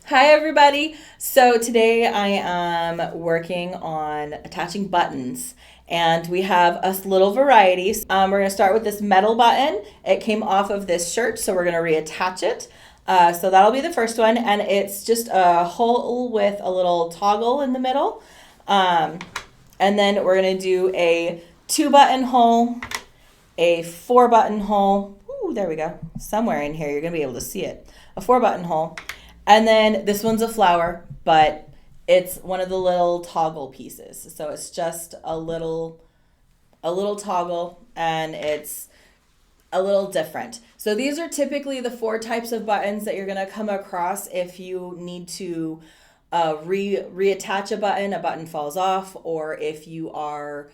Hi, everybody. So today I am working on attaching buttons, and we have a little variety. We're going to start with this metal button. It came off of this shirt, so we're going to reattach it. So that'll be the first one, and it's just a hole with a little toggle in the middle. Um, and then we're going to do a 2 button hole, a 4 button hole. Ooh, there we go. Somewhere in here, you're going to be able to see it. A 4 button hole. And then this one's a flower, but it's one of the little toggle pieces. So it's just a little toggle, and it's a little different. So these are typically the 4 types of buttons that you're going to come across if you need to reattach a button falls off, or if you are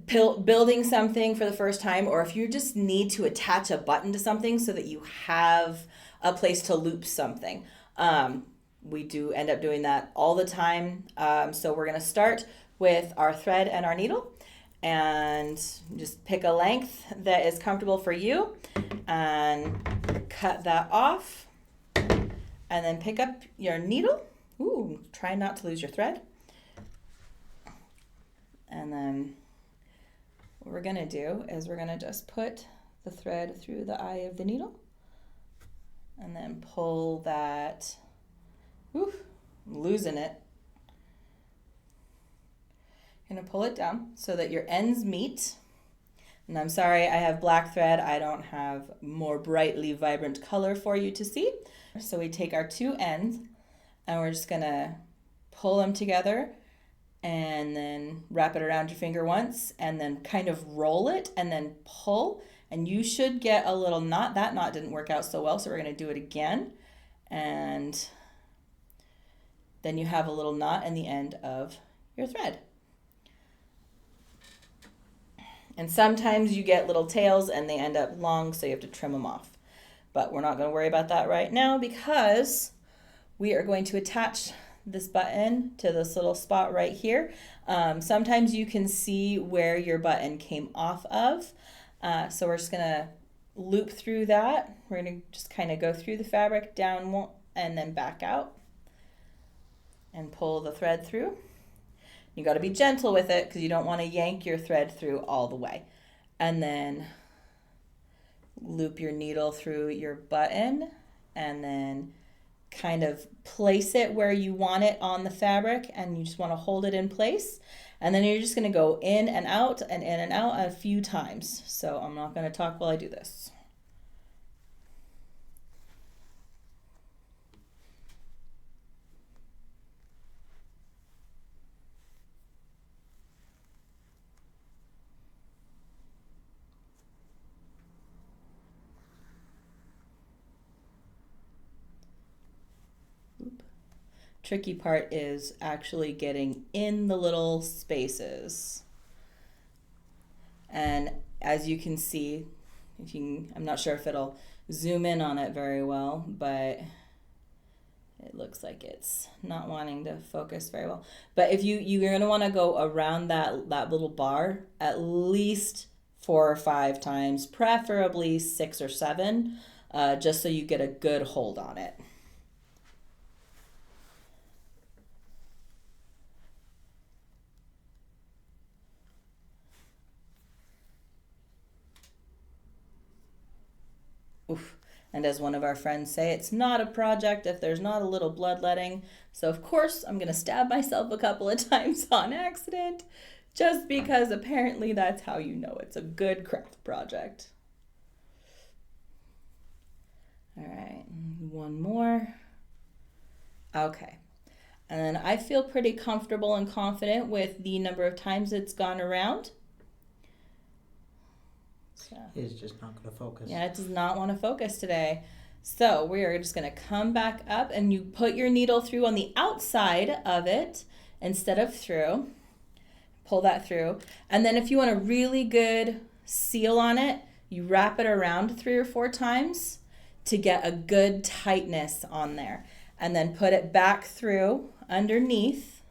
building something for the first time, or if you just need to attach a button to something so that you have a place to loop something. We do end up doing that all the time. So we're going to start with our thread and our needle, and just pick a length that is comfortable for you and cut that off, and then pick up your needle. Ooh, try not to lose your thread. And then what we're going to do is we're going to just put the thread through the eye of the needle, and then pull that. Ooh, I'm losing it. Going to pull it down so that your ends meet. And I'm sorry, I have black thread. I don't have more brightly vibrant color for you to see. So we take our 2 ends, and we're just going to pull them together, and then wrap it around your finger once, and then kind of roll it, and then pull, and you should get a little knot. That knot didn't work out so well, so we're going to do it again, and then you have a little knot in the end of your thread. And sometimes you get little tails and they end up long, so you have to trim them off. But we're not going to worry about that right now, because we are going to attach this button to this little spot right here. Sometimes you can see where your button came off of. So we're just going to loop through that. We're going to just kind of go through the fabric down and then back out and pull the thread through. You got to be gentle with it because you don't want to yank your thread through all the way. And then loop your needle through your button, and then kind of place it where you want it on the fabric, and you just want to hold it in place. And then you're just going to go in and out and in and out a few times. So I'm not going to talk while I do this. Tricky part is actually getting in the little spaces. And as you can see, I'm not sure if it'll zoom in on it very well, but it looks like it's not wanting to focus very well. But if you're going to want to go around that little bar at least 4 or 5 times, preferably 6 or 7, just so you get a good hold on it. Oof. And as one of our friends say, it's not a project if there's not a little bloodletting. So of course I'm going to stab myself a couple of times on accident, just because apparently that's how you know it's a good craft project. All right, one more. Okay. And then I feel pretty comfortable and confident with the number of times it's gone around. So, It's just not going to focus. yeah, it does not want to focus today. So we are just going to come back up, and you put your needle through on the outside of it instead of through. Pull that through. And then if you want a really good seal on it, you wrap it around 3 or 4 times to get a good tightness on there. And then put it back through underneath,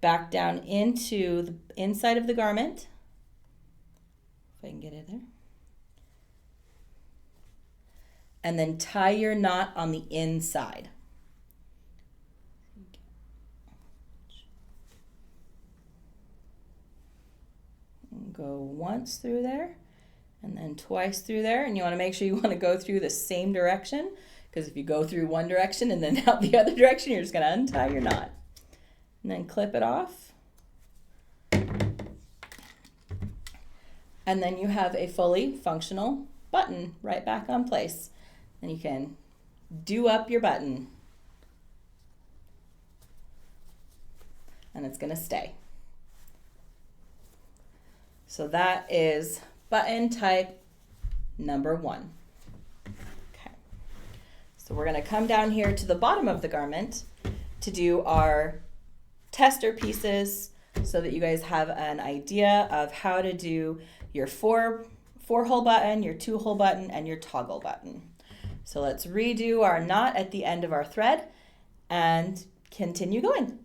back down into the inside of the garment. If I can get it there. and then tie your knot on the inside. Go once through there and then twice through there, and you want to make sure you want to go through the same direction, because if you go through one direction and then out the other direction, you're just going to untie your knot. And then clip it off. And then you have a fully functional button right back on place. And you can do up your button. And it's going to stay. So that is button type number 1. Okay. So we're going to come down here to the bottom of the garment to do our tester pieces so that you guys have an idea of how to do your four-hole button, your 2-hole button, and your toggle button. So let's redo our knot at the end of our thread and continue going.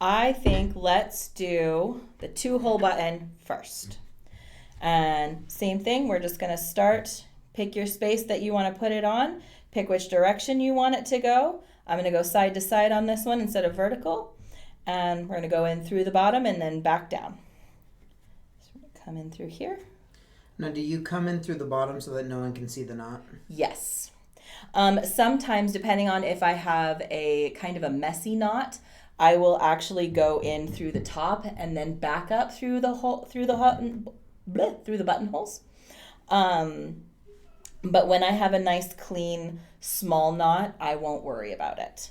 I think let's do the 2-hole button first. And same thing, we're just gonna start, pick your space that you wanna put it on, pick which direction you want it to go. I'm gonna go side to side on this one instead of vertical. And we're gonna go in through the bottom and then back down. So we're gonna come in through here. Now, do you come in through the bottom so that no one can see the knot? Yes. Sometimes, depending on if I have a kind of a messy knot, I will actually go in through the top and then back up through the buttonholes. But when I have a nice clean small knot, I won't worry about it.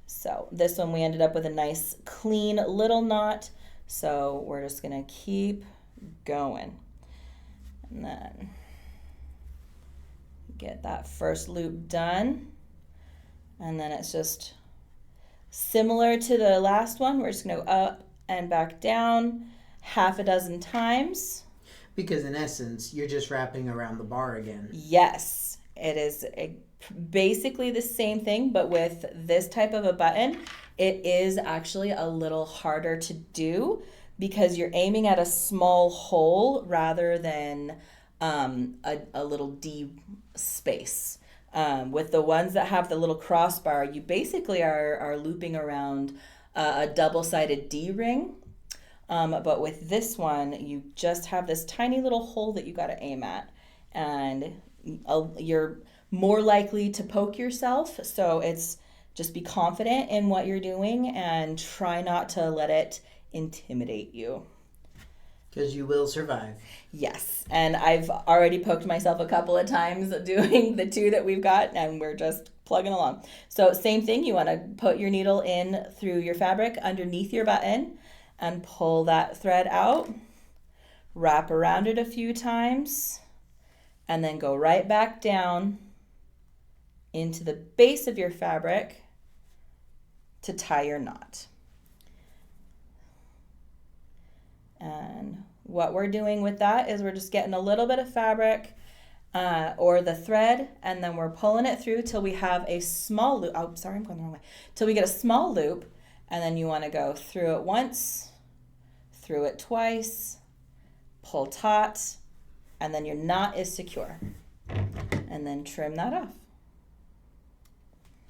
So this one we ended up with a nice clean little knot. So we're just gonna keep going. And then get that first loop done. And then it's just similar to the last one. We're just gonna go up and back down half a dozen times. Because in essence, you're just wrapping around the bar again. Yes, it is basically the same thing, but with this type of a button, it is actually a little harder to do because you're aiming at a small hole rather than a little D space. With the ones that have the little crossbar, you basically are looping around a double-sided D ring. But with this one, you just have this tiny little hole that you got to aim at. And you're more likely to poke yourself. So it's just be confident in what you're doing and try not to let it intimidate you. Because you will survive. Yes, and I've already poked myself a couple of times doing the 2 that we've got, and we're just plugging along. So same thing, you want to put your needle in through your fabric underneath your button and pull that thread out, wrap around it a few times, and then go right back down into the base of your fabric to tie your knot. And what we're doing with that is we're just getting a little bit of fabric or the thread, and then we're pulling it through till we have a small loop. Oh, sorry, I'm going the wrong way. Till we get a small loop, and then you want to go through it once, through it twice, pull taut, and then your knot is secure. And then trim that off.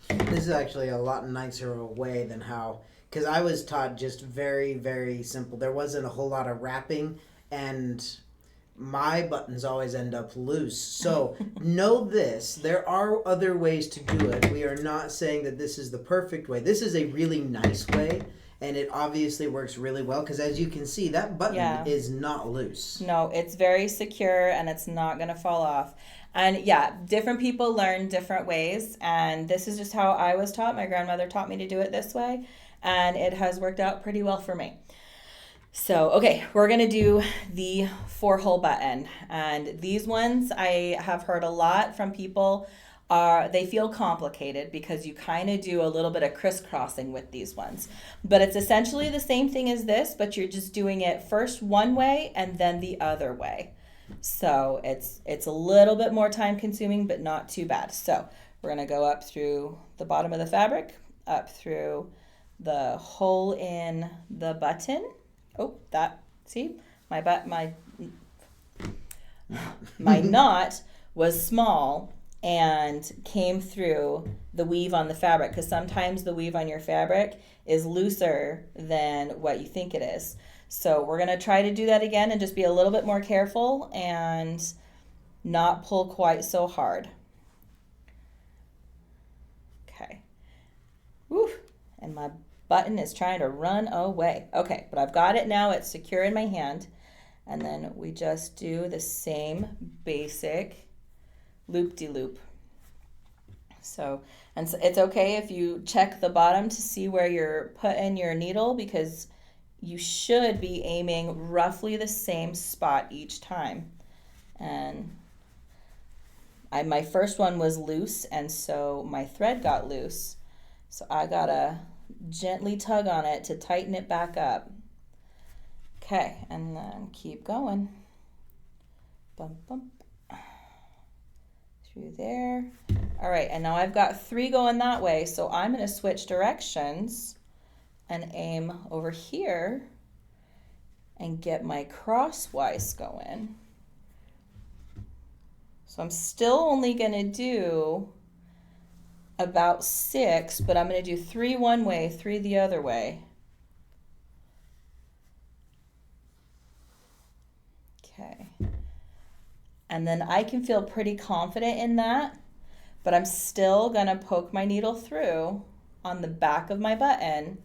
This is actually a lot nicer of a way than how, because I was taught just very, very simple. There wasn't a whole lot of wrapping, and my buttons always end up loose. So know this, there are other ways to do it. We are not saying that this is the perfect way. This is a really nice way, and it obviously works really well because as you can see, that button is not loose. No, it's very secure and it's not going to fall off. And yeah, different people learn different ways, and this is just how I was taught. My grandmother taught me to do it this way, and it has worked out pretty well for me. So, okay, we're going to do the 4-hole button. And these ones I have heard a lot from people they feel complicated because you kind of do a little bit of crisscrossing with these ones. But it's essentially the same thing as this, but you're just doing it first one way and then the other way. So it's a little bit more time consuming, but not too bad. So we're going to go up through the bottom of the fabric, up through the hole in the button. Oh, see, my knot was small, and came through the weave on the fabric, because sometimes the weave on your fabric is looser than what you think it is. So we're going to try to do that again and just be a little bit more careful and not pull quite so hard. Okay. Woo. And my button is trying to run away. Okay, but I've got it now. It's secure in my hand. And then we just do the same basic loop-de-loop. So it's okay if you check the bottom to see where you're putting your needle, because you should be aiming roughly the same spot each time. And my first one was loose, and so my thread got loose. So I gotta gently tug on it to tighten it back up. Okay, and then keep going. Bump, bump. Through there. All right, and now I've got 3 going that way, so I'm going to switch directions and aim over here and get my crosswise going. So I'm still only going to do about 6, but I'm going to do 3 one way, 3 the other way. Okay. And then I can feel pretty confident in that, but I'm still going to poke my needle through on the back of my button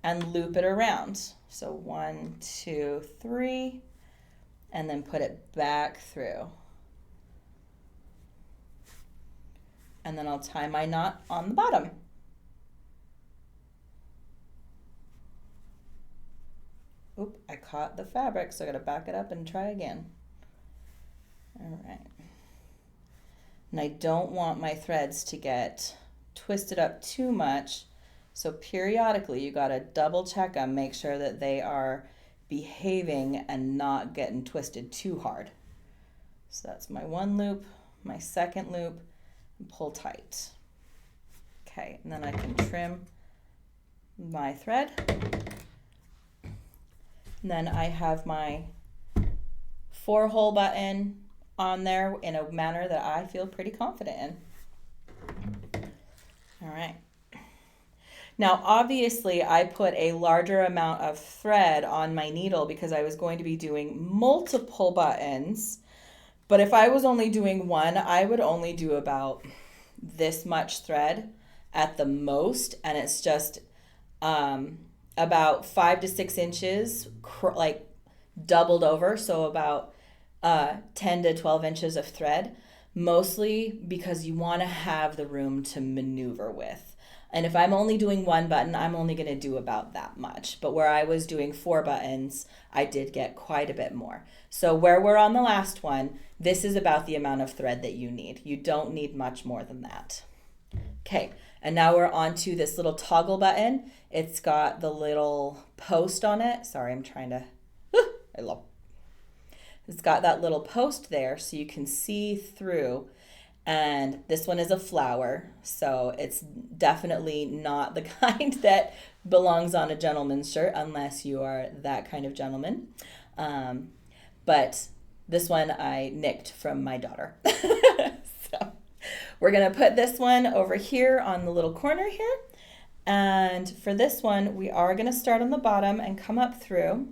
and loop it around. So 1, 2, 3, and then put it back through. And then I'll tie my knot on the bottom. Oop, I caught the fabric, so I gotta back it up and try again. All right. And I don't want my threads to get twisted up too much, so periodically you gotta double check them, make sure that they are behaving and not getting twisted too hard. So that's my 1 loop, my 2nd loop, and pull tight. Okay, and then I can trim my thread. And then I have my 4-hole button on there in a manner that I feel pretty confident in. All right. Now, obviously, I put a larger amount of thread on my needle because I was going to be doing multiple buttons. But if I was only doing one, I would only do about this much thread at the most, and it's just about 5 to 6 inches, like doubled over, so about 10 to 12 inches of thread, mostly because you want to have the room to maneuver with. And if I'm only doing one button, I'm only going to do about that much. But where I was doing 4 buttons, I did get quite a bit more. So where we're on the last one, this is about the amount of thread that you need. You don't need much more than that. Okay, and now we're on to this little toggle button. It's got the little post on it. Sorry, I'm trying to, it's got that little post there so you can see through. And this one is a flower, so it's definitely not the kind that belongs on a gentleman's shirt unless you are that kind of gentleman. But this one I nicked from my daughter. So we're going to put this one over here on the little corner here. And for this one, we are going to start on the bottom and come up through.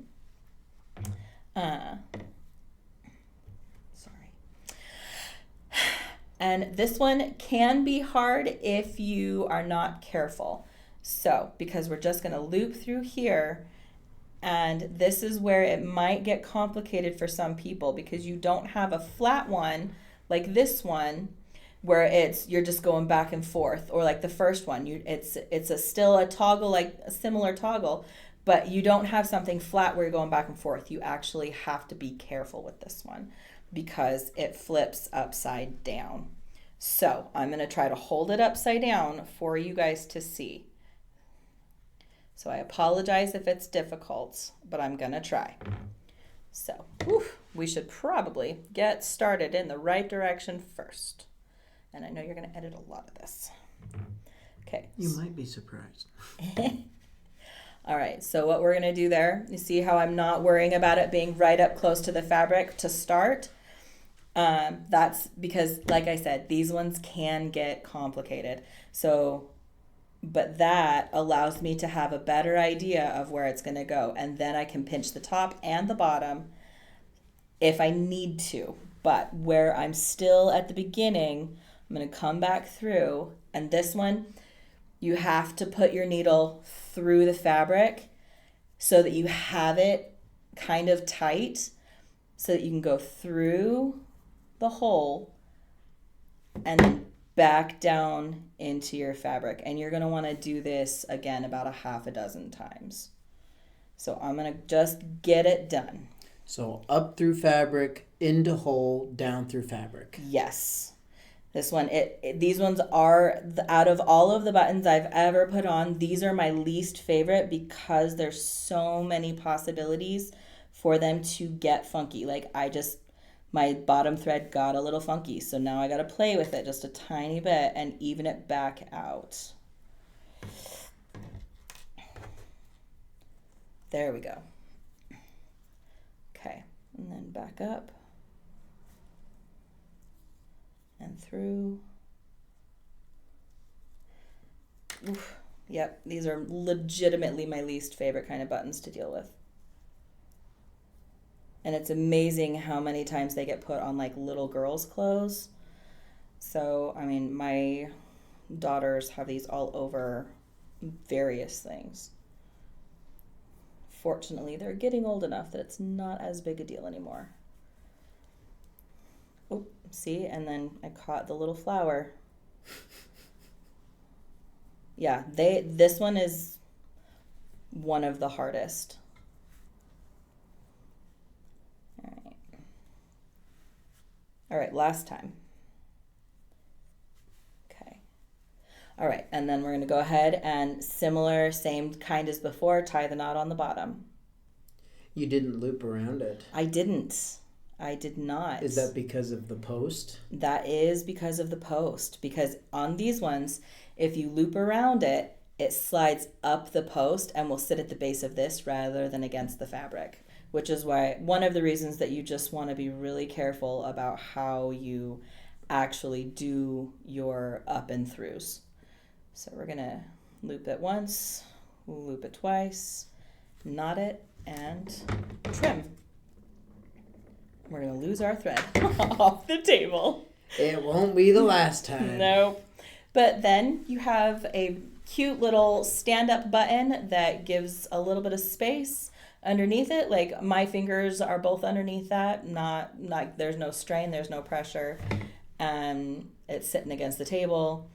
And this one can be hard if you are not careful. So, because we're just going to loop through here, and this is where it might get complicated for some people because you don't have a flat one like this one where you're just going back and forth, or like the first one, it's still a toggle, like a similar toggle, but you don't have something flat where you're going back and forth. You actually have to be careful with this one because it flips upside down. So I'm going to try to hold it upside down for you guys to see. So I apologize if it's difficult, but I'm going to try. So we should probably get started in the right direction first. And I know you're going to edit a lot of this. Okay. You might be surprised. All right, so what we're going to do there, you see how I'm not worrying about it being right up close to the fabric to start? That's because, like I said, these ones can get complicated. So, but that allows me to have a better idea of where it's going to go. And then I can pinch the top and the bottom if I need to. But where I'm still at the beginning, I'm going to come back through. And this one, you have to put your needle through the fabric so that you have it kind of tight so that you can go through the hole and then back down into your fabric. And you're going to want to do this again about a half a dozen times. So I'm going to just get it done. So up through fabric, into hole, down through fabric. Yes. This one, these ones are, out of all of the buttons I've ever put on, these are my least favorite because there's so many possibilities for them to get funky. Like my bottom thread got a little funky, so now I got to play with it just a tiny bit and even it back out. There we go. Okay, and then back up and through. Oof. Yep, these are legitimately my least favorite kind of buttons to deal with. And it's amazing how many times they get put on like little girls' clothes. So, I mean, my daughters have these all over various things. Fortunately, they're getting old enough that it's not as big a deal anymore. Oh, see? And then I caught the little flower. Yeah, this one is one of the hardest. All right, last time. Okay. All right, and then we're going to go ahead and same kind as before, tie the knot on the bottom. You didn't loop around it. I didn't. I did not. Is that because of the post? That is because of the post. Because on these ones, if you loop around it, it slides up the post and will sit at the base of this rather than against the fabric. Which is why one of the reasons that you just want to be really careful about how you actually do your up and throughs. So we're going to loop it once, loop it twice, knot it, and trim. We're going to lose our thread off the table. It won't be the last time. Nope. But then you have a cute little stand-up button that gives a little bit of space underneath it. Like my fingers are both underneath that, not there's no strain, there's no pressure, and it's sitting against the table.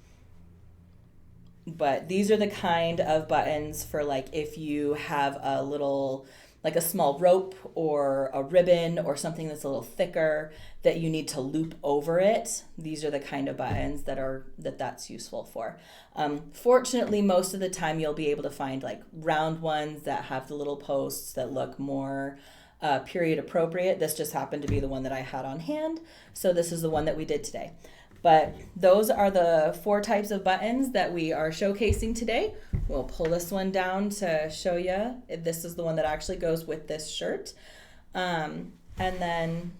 But these are the kind of buttons for like if you have a little, like a small rope or a ribbon or something that's a little thicker that you need to loop over it. These are the kind of buttons that's useful for. Fortunately, most of the time you'll be able to find like round ones that have the little posts that look more period appropriate. This just happened to be the one that I had on hand, so this is the one that we did today. But those are the 4 types of buttons that we are showcasing today. We'll pull this one down to show you. This is the one that actually goes with this shirt. And then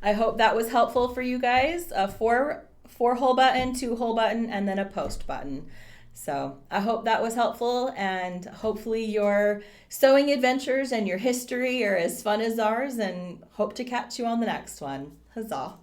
I hope that was helpful for you guys. A 4-hole button, 2-hole button, and then a post button. So I hope that was helpful, and hopefully your sewing adventures and your history are as fun as ours, and hope to catch you on the next one. Huzzah.